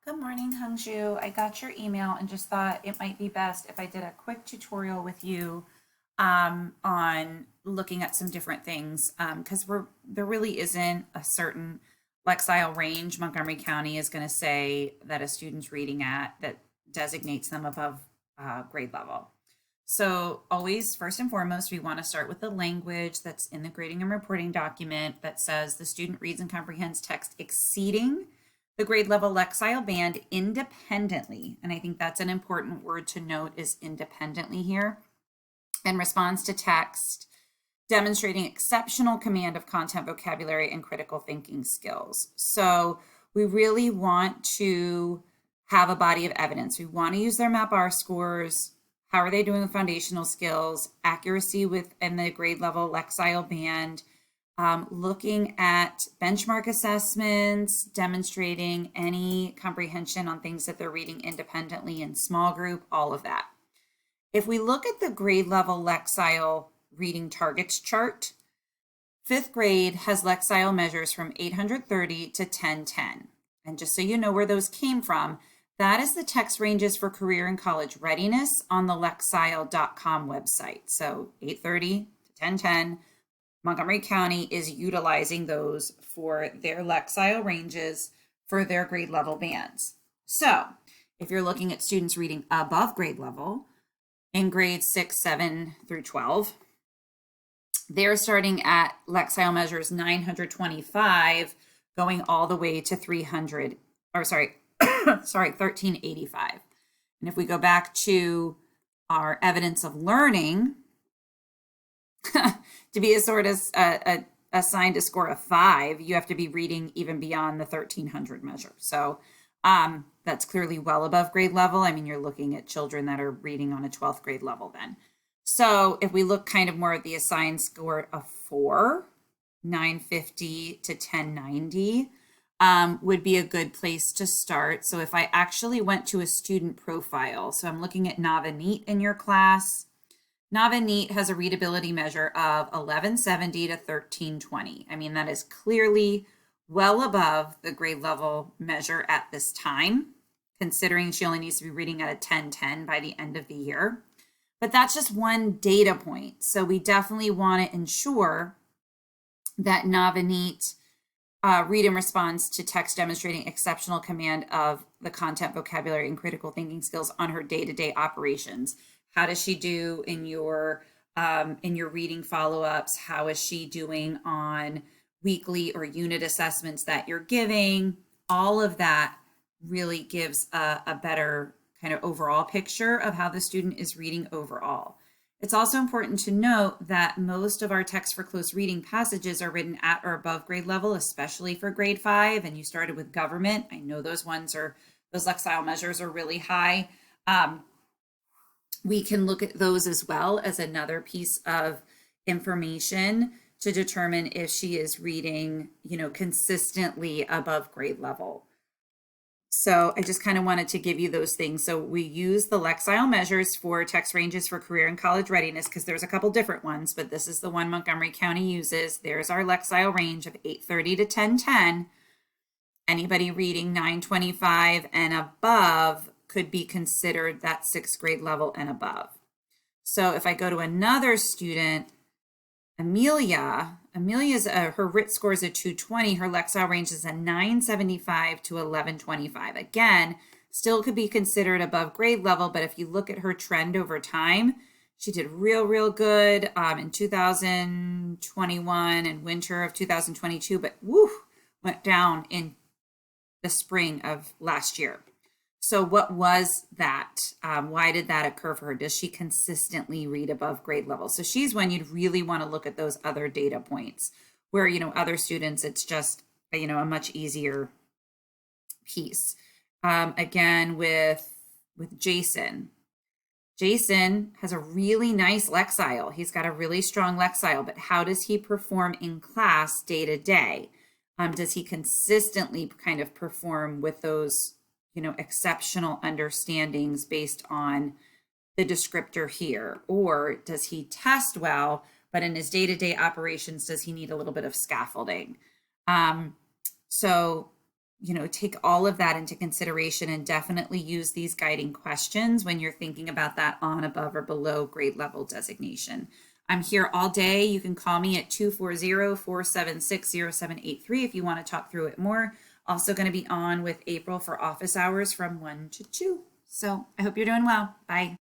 Good morning, Hungju. I got your email and just thought it might be best if I did a quick tutorial with you on looking at some different things because there really isn't a certain Lexile range Montgomery County is going to say that a student's reading at that designates them above grade level. So always, first and foremost, we want to start with the language that's in the grading and reporting document that says the student reads and comprehends text exceeding the grade level Lexile band independently. And I think that's an important word to note is independently here. And responds to text, demonstrating exceptional command of content vocabulary and critical thinking skills. So we really want to have a body of evidence. We want to use their MAP-R scores. How are they doing with foundational skills, accuracy within the grade level Lexile band, looking at benchmark assessments, demonstrating any comprehension on things that they're reading independently in small group, all of that. If we look at the grade level Lexile reading targets chart, fifth grade has Lexile measures from 830 to 1010. And just so you know where those came from, that is the text ranges for career and college readiness on the Lexile.com website. So 830 to 1010. Montgomery County is utilizing those for their Lexile ranges for their grade level bands. So if you're looking at students reading above grade level in grades 6, 7 through 12, they're starting at Lexile measures 925 going all the way to 300, or sorry, 1385. And if we go back to our evidence of learning, to be assigned a score of 5, you have to be reading even beyond the 1300 measure. So that's clearly well above grade level. I mean, you're looking at children that are reading on a 12th grade level then. So if we look kind of more at the assigned score of 4, 950 to 1090 would be a good place to start. So if I actually went to a student profile, so I'm looking at Navanneet in your class, Navanneet has a readability measure of 1170 to 1320. I mean, that is clearly well above the grade level measure at this time, considering she only needs to be reading at a 1010 by the end of the year. But that's just one data point. So we definitely want to ensure that Navanneet read and responds to text demonstrating exceptional command of the content vocabulary and critical thinking skills on her day-to-day operations. How does she do in your reading follow-ups? How is she doing on weekly or unit assessments that you're giving? All of that really gives a better kind of overall picture of how the student is reading overall. It's also important to note that most of our text for close reading passages are written at or above grade level, especially for grade 5. And you started with government. I know those Lexile measures are really high. We can look at those as well as another piece of information to determine if she is reading, consistently above grade level. So I just kind of wanted to give you those things. So we use the Lexile measures for text ranges for career and college readiness because there's a couple different ones, but this is the one Montgomery County uses. There's our Lexile range of 830 to 1010. Anybody reading 925 and above could be considered that 6th grade level and above. So if I go to another student, Amelia's her RIT score is a 220. Her Lexile range is a 975 to 1125. Again, still could be considered above grade level, but if you look at her trend over time, she did real good in 2021 and winter of 2022, but went down in the spring of last year. So what was that? Why did that occur for her? Does she consistently read above grade level? So she's when you'd really want to look at those other data points where, other students, it's just, a much easier piece. Again, with Jason. Jason has a really nice Lexile. He's got a really strong Lexile, but how does he perform in class day to day? Does he consistently kind of perform with those exceptional understandings based on the descriptor here? Or does he test well, but in his day-to-day operations, does he need a little bit of scaffolding? So take all of that into consideration and definitely use these guiding questions when you're thinking about that on, above, or below grade level designation. I'm here all day. You can call me at 240-476-0783 if you want to talk through it more. Also going to be on with April for office hours from 1 to 2. So I hope you're doing well. Bye.